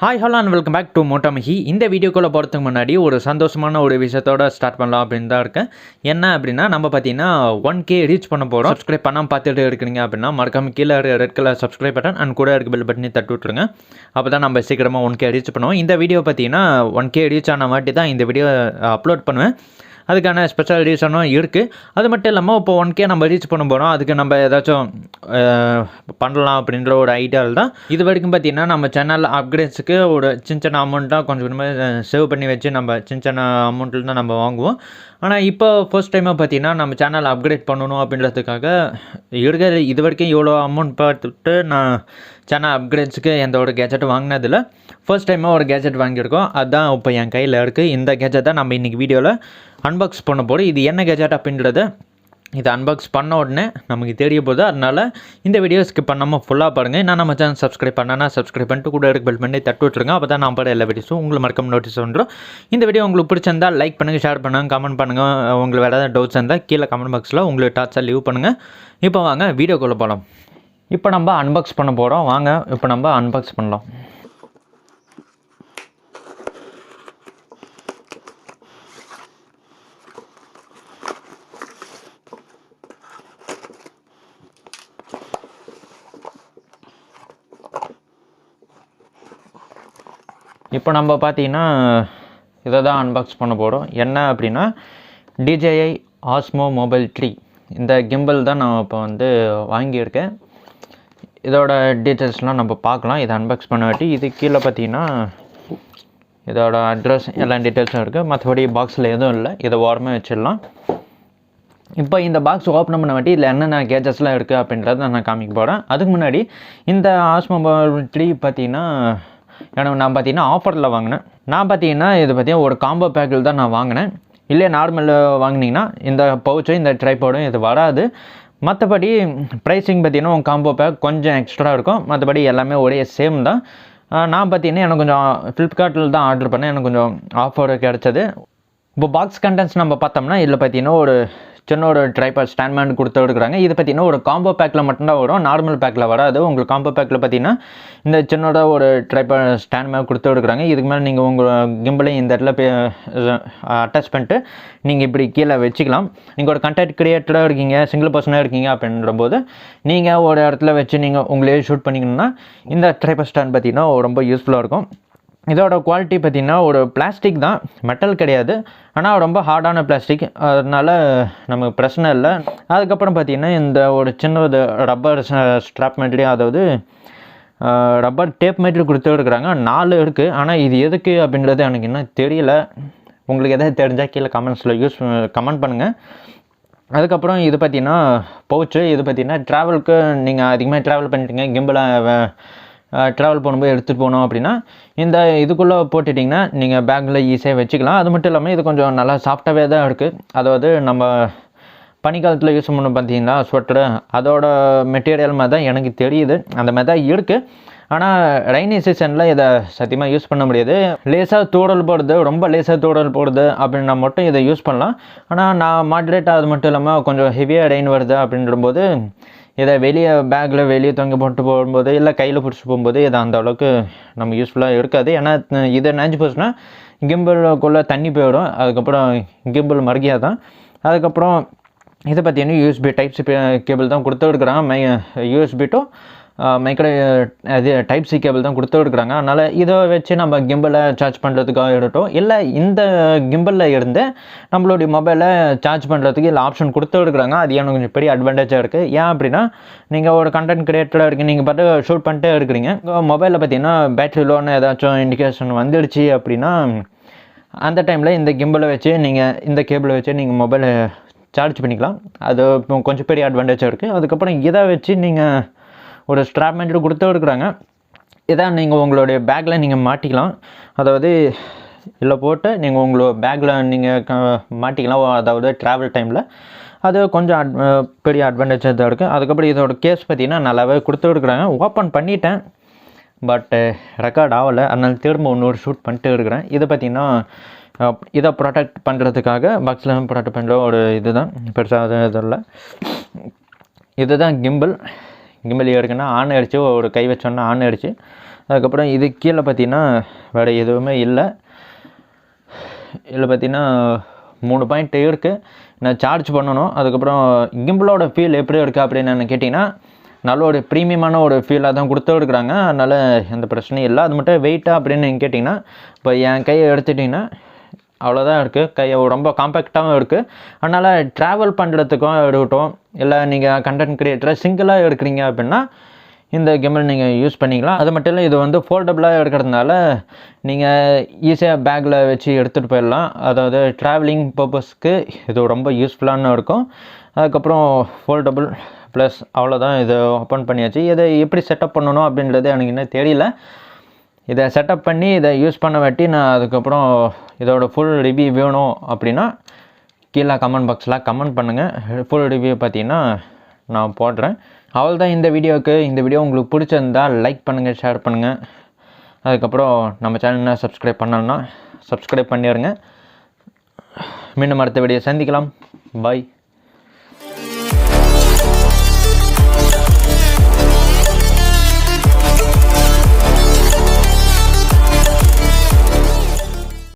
Hi hello and welcome back to moto Mahi. இந்த வீடியோக்குள்ளே போகிறதுக்கு முன்னாடி ஒரு சந்தோஷமான ஒரு விஷயத்தோட ஸ்டார்ட் பண்ணலாம் அப்படின்னு தான் இருக்கேன். என்ன அப்படின்னா நம்ம பார்த்தீங்கன்னா 1K ரீச் பண்ண போகிறோம். சப்ஸ்கிரைப் பண்ணாமல் பார்த்துட்டு இருக்கிறீங்க அப்படின்னா மறக்காம கீழே red colour subscribe button and கூட இருக்க பெல் பட்டனை தட்டி விட்ருங்க. அப்போ தான் நம்ம சீக்கிரமாக 1K ரீச் பண்ணுவோம். இந்த வீடியோ பார்த்தீங்கன்னா 1K ரீச் ஆன வாட்டி தான் இந்த வீடியோ அப்லோட் பண்ணுவேன். அதுக்கான ஸ்பெஷல் ரீசனும் இருக்குது. அது மட்டும் இல்லாமல் இப்போ 1K நம்ம ரீச் பண்ண போகிறோம். அதுக்கு நம்ம ஏதாச்சும் பண்ணலாம் அப்படின்ற ஒரு ஐடியாவில் தான். இது வரைக்கும் பார்த்திங்கன்னா நம்ம சேனல் அப்கிரேட்ஸுக்கு ஒரு சின்ன அமௌண்ட்டாக கொஞ்சம் கொஞ்சமாக சேவ் பண்ணி வச்சு நம்ம சின்ன அமௌண்ட்டில் தான் நம்ம வாங்குவோம். ஆனால் இப்போ ஃபர்ஸ்ட் டைமாக பார்த்திங்கன்னா நம்ம சேனல் அப்கிரேட் பண்ணணும் அப்படின்றதுக்காக இருக்கிற இது வரைக்கும் இவ்வளோ அமௌண்ட் பார்த்துட்டு நான் சேனல் அப்கிரேட்ஸுக்கு எந்த ஒரு கேஜெட்டும் வாங்கினதில்லை. ஃபர்ஸ்ட் டைமாக ஒரு கேஜெட் வாங்கியிருக்கோம். அதுதான் இப்போ என் கையில் இருக்குது. இந்த கேஜெட் தான் நம்ம இன்றைக்கி வீடியோவில் அன்பாக்ஸ் பண்ண போகிறோம். இது என்ன கேஜெட் அப்படின்றத இது அன்பாக்ஸ் பண்ண உடனே நமக்கு தெரிய போகுது. அதனால் இந்த வீடியோ ஸ்கிப் பண்ணாமல் ஃபுல்லாக பாருங்கள். நான் நம்ம சேனல் சப்ஸ்கிரைப் பண்ணனா சப்ஸ்கிரைப் பண்ணிட்டு கூட இருக்க பெல் பண்ணி தட்டு விட்டுருங்க. அப்போ தான் நான் போகிற எல்லா வீடியோஸும் உங்களுக்கு மறக்காம நோட்டீஸ் பண்ணுறோம். இந்த வீடியோ உங்களுக்கு பிடிச்சிருந்தால் லைக் பண்ணுங்கள், ஷேர் பண்ணுங்கள், கமெண்ட் பண்ணுங்கள். உங்களுக்கு வேறு ஏதாவது டவுட்ஸ் இருந்தால் கீழே கமெண்ட் பாக்ஸில் உங்களுக்கு டாட்ஸாக லீவ் பண்ணுங்கள். இப்போ வாங்க வீடியோக்குள்ளே போகலாம். இப்போ நம்ம அன்பாக்ஸ் பண்ண போகிறோம். வாங்க இப்போ நம்ம அன்பாக்ஸ் பண்ணலாம். இப்போ நம்ம பார்த்தீங்கன்னா இதை தான் அன்பாக்ஸ் பண்ண போகிறோம். என்ன அப்படின்னா Dji Osmo மொபைல் 3 இந்த கிம்பிள் தான் நான் இப்போ வந்து வாங்கியிருக்கேன். இதோட டீட்டெயில்ஸ்லாம் நம்ம பார்க்கலாம். இதை அன்பாக்ஸ் பண்ண வாட்டி இது கீழே பார்த்தீங்கன்னா இதோட அட்ரஸ் எல்லா டீட்டெயில்ஸும் இருக்குது. மற்றபடி பாக்ஸில் எதுவும் இல்லை. இதை ஓரமாக வச்சிடலாம். இப்போ இந்த பாக்ஸ் ஓப்பன் பண்ண வாட்டி இதில் என்னென்ன கேஜெட்ஸ்லாம் இருக்குது அப்படின்றத நான் காமிக்க போகிறேன். அதுக்கு முன்னாடி இந்த Osmo மொபைல் 3 பார்த்தீங்கன்னா எனக்கு நான் பார்த்தீங்கன்னா ஆஃபரில் வாங்கினேன். நான் பார்த்தீங்கன்னா இது பார்த்தீங்கன்னா ஒரு காம்போ பேக்கில் தான் நான் வாங்கினேன். இல்லை நார்மலில் வாங்கினீங்கன்னா இந்த பவுச்சும் இந்த ட்ரைபாடும் இது வராது. மற்றபடி ப்ரைஸிங் பார்த்தீங்கன்னா உங்கள் காம்போ பேக் கொஞ்சம் எக்ஸ்ட்ரா இருக்கும். மற்றபடி எல்லாமே ஒரே சேம் தான். நான் பார்த்தீங்கன்னா எனக்கு கொஞ்சம் ஃப்ளிப்கார்ட்டில் தான் ஆர்டர் பண்ணேன். எனக்கு கொஞ்சம் ஆஃபர் கிடச்சது. இப்போ பாக்ஸ் கண்டென்ட்ஸ் நம்ம பார்த்தோம்னா இதில் பார்த்தீங்கன்னா ஒரு சின்ன ஒரு ட்ரைபாட் ஸ்டாண்ட் மேன் கொடுத்து எடுக்கிறாங்க. இது பார்த்தீங்கன்னா ஒரு காம்போ பேக்கில் மட்டும்தான் வரும், நார்மல் பேக்கில் வராது. உங்களுக்கு காம்போ பேக்கில் பார்த்தீங்கன்னா இந்த சின்னோட ஒரு ட்ரைபாட் ஸ்டாண்ட் மேன் கொடுத்து எடுக்கிறாங்க. இதுக்கு மேலே நீங்கள் உங்கள் கிம்பிளையும் இந்த இடத்துல அட்டாச் பண்ணிட்டு நீங்கள் இப்படி கீழே வச்சுக்கலாம். நீங்கள் ஒரு கண்டென்ட் கிரியேட்டராக இருக்கீங்க, சிங்கிள் பர்சனாக இருக்கீங்க அப்படின்றபோது நீங்கள் ஒரு இடத்துல வச்சு நீங்கள் உங்களே ஷூட் பண்ணிக்கணும்னா இந்த ட்ரைபாட் ஸ்டாண்ட் பார்த்தீங்கன்னா ரொம்ப யூஸ்ஃபுல்லாக இருக்கும். இதோட குவாலிட்டி பார்த்திங்கன்னா ஒரு பிளாஸ்டிக் தான், மெட்டல் கிடையாது. ஆனால் ரொம்ப ஹார்டான பிளாஸ்டிக், அதனால் நமக்கு பிரச்சனை இல்லை. அதுக்கப்புறம் பார்த்திங்கன்னா இந்த ஒரு சின்ன ரப்பர் ஸ்ட்ராப் மெட்டீரியல், அதாவது ரப்பர் டேப் மெட்டீரியல் கொடுத்து இருக்கிறாங்க. 4 இருக்குது. ஆனால் இது எதுக்கு அப்படின்றது எனக்கு இன்னும் தெரியல. உங்களுக்கு எதாவது தெரிஞ்சால் கீழே கமெண்ட்ஸில் கமெண்ட் பண்ணுங்கள். அதுக்கப்புறம் இது பார்த்திங்கன்னா பவுச்சு. இது பார்த்திங்கன்னா ட்ராவலுக்கு நீங்கள் அதிகமாக ட்ராவல் பண்ணிட்டீங்க, கிம்பிளை ட்ராவல் பண்ணும்போது எடுத்துகிட்டு போகணும் அப்படின்னா இந்த இதுக்குள்ளே போட்டுட்டிங்கன்னா நீங்கள் பேக்கில் ஈஸியாக வச்சுக்கலாம். அது மட்டும் இல்லாமல் இது கொஞ்சம் நல்லா சாஃப்டாகவே தான் இருக்குது. அதாவது நம்ம பனிக்காலத்தில் யூஸ் பண்ண பார்த்தீங்கன்னா ஸ்வெட்டரு அதோட மெட்டீரியல் மாதிரி தான் எனக்கு தெரியுது. அந்த மாதிரி தான் இருக்குது. ஆனால் ரெய்னி சீசனில் இதை சத்தியமாக யூஸ் பண்ண முடியாது. லேசாக தூறல் போடுறது, ரொம்ப லேசாக தூறல் போடுறது அப்படின்னா மட்டும் இதை யூஸ் பண்ணலாம். ஆனால் நான் மாட்ரேட்டாக அது மட்டும் இல்லாமல் கொஞ்சம் ஹெவியாக ரெயின் வருது அப்படின்றபோது இதை வெளியே பேக்கில் வெளியே தொங்க போட்டு போகும்போது இல்லை கையில் பிடிச்சி போகும்போது இதை அந்த அளவுக்கு நம்ம யூஸ்ஃபுல்லாக இருக்காது. ஏன்னா இதை நினச்சி போச்சுன்னா கிம்பிளுக்குள்ளே தண்ணி போயிடும். அதுக்கப்புறம் கிம்பிள் மறுகியாக தான். அதுக்கப்புறம் இதை பார்த்தீங்கன்னா யூஎஸ்பி டைப் சி கேபிள் தான் கொடுத்து எடுக்கிறாங்க. யூஎஸ்பி டு மைக்ரோ அது டைப் சி கேபிள் தான் கொடுத்து எடுக்கிறாங்க. அதனால் இதை வச்சு நம்ம கிம்பிளை சார்ஜ் பண்ணுறதுக்காக இருக்கட்டும், இல்லை இந்த கிம்பிளில் இருந்து நம்மளுடைய மொபைலை சார்ஜ் பண்ணுறதுக்கு இல்லை ஆப்ஷன் கொடுத்து எடுக்கிறாங்க. அது எனக்கு கொஞ்சம் பெரிய அட்வான்டேஜாக இருக்குது. ஏன் அப்படின்னா நீங்கள் ஒரு கண்டென்ட் கிரியேட்டராக இருக்கீங்க, நீங்கள் பார்த்து ஷூட் பண்ணிட்டே இருக்கிறீங்க. மொபைலில் பார்த்தீங்கன்னா பேட்டரி லோன்னு ஏதாச்சும் இண்டிகேஷன் வந்துடுச்சு அப்படின்னா அந்த டைமில் இந்த கிம்பிளை வச்சு நீங்கள் இந்த கேபிளை வச்சு நீங்கள் மொபைலை சார்ஜ் பண்ணிக்கலாம். அது கொஞ்சம் பெரிய அட்வான்டேஜாக இருக்குது. அதுக்கப்புறம் இதை வச்சு நீங்கள் ஒரு ஸ்ட்ராப் மெட்டீரியல் கொடுத்து எடுக்கிறாங்க. இதான் நீங்கள் உங்களுடைய பேக்கில் நீங்கள் மாட்டிக்கலாம். அதாவது இதில் போட்டு நீங்கள் உங்களோட பேக்கில் நீங்கள் மாட்டிக்கலாம். அதாவது ட்ராவல் டைமில் அது கொஞ்சம் பெரிய அட்வான்டேஜாக தான் இருக்குது. அதுக்கப்புறம் இதோட கேஸ் பார்த்திங்கன்னா நல்லாவே கொடுத்து எடுக்கிறாங்க. ஓப்பன் பண்ணிட்டேன், பட் ரெக்கார்ட் ஆகலை. அதனால் திரும்ப இன்னொரு ஷூட் பண்ணிட்டு இருக்கிறேன். இது பார்த்திங்கன்னா இதை ப்ரொடெக்ட் பண்ணுறதுக்காக பாக்ஸில் ப்ரொடெக்ட் பண்ணுற ஒரு இது தான், பெருசாக இது இல்லை. இதுதான் கிம்பிள். கிம்பல் எடுக்குன்னா ஆன் ஆகிடுச்சு, ஒரு கை வச்சோன்னா ஆன் ஆகிடுச்சு. அதுக்கப்புறம் இது கீழே பார்த்தீங்கன்னா வேறு எதுவுமே இல்லை. இதில் பார்த்தீங்கன்னா 3 பாயிண்ட் இருக்குது. நான் சார்ஜ் பண்ணணும். அதுக்கப்புறம் கிம்பிளோட ஃபீல் எப்படி இருக்குது அப்படின்னு கேட்டிங்கன்னா நல்ல ஒரு ப்ரீமியமான ஒரு ஃபீலாக தான் கொடுத்துருக்குறாங்க. அதனால் எந்த பிரச்சனையும் இல்லை. அது மட்டும் வெயிட்டாக அப்படின்னு நீங்கள் கேட்டிங்கன்னா இப்போ என் கையை எடுத்துட்டிங்கன்னா அவ்வளோதான் இருக்குது. கை ரொம்ப காம்பேக்டாகவும் இருக்குது. அதனால் ட்ராவல் பண்ணுறதுக்கும் இருக்கட்டும், இல்லை நீங்கள் கண்டென்ட் க்ரியேட்டராக சிங்கிளாக எடுக்கிறீங்க அப்படின்னா இந்த கிம்பிள் நீங்கள் யூஸ் பண்ணிக்கலாம். அது மட்டும் இல்லை, இது வந்து ஃபோல்டபுளாக இருக்கிறதுனால நீங்கள் ஈஸியாக பேக்கில் வச்சு எடுத்துகிட்டு போயிடலாம். அதாவது ட்ராவலிங் பர்பஸ்க்கு இது ரொம்ப யூஸ்ஃபுல்லான இருக்கும். அதுக்கப்புறம் ஃபோல்டபுள் ப்ளஸ் அவ்வளோதான். இதை ஓப்பன் பண்ணியாச்சு. இதை எப்படி செட்டப் பண்ணணும் அப்படின்றது எனக்கு இன்னும் தெரியல. இதை செட்டப் பண்ணி இதை யூஸ் பண்ண வாட்டி நான் அதுக்கப்புறம் இதோட ஃபுல் ரிவ்யூ வேணும் அப்படின்னா கீழே கமெண்ட் பாக்ஸில் கமெண்ட் பண்ணுங்கள். ஃபுல் ரிவ்யூ பார்த்தீங்கன்னா நான் போடுறேன். அவ்வளோதான் இந்த வீடியோவுக்கு. இந்த வீடியோ உங்களுக்கு பிடிச்சிருந்தால் லைக் பண்ணுங்கள், ஷேர் பண்ணுங்கள். அதுக்கப்புறம் நம்ம சேனலை சப்ஸ்கிரைப் பண்ணலன்னா சப்ஸ்கிரைப் பண்ணிடுங்க. மீண்டும் அடுத்த வீடியோ சந்திக்கலாம். பாய்.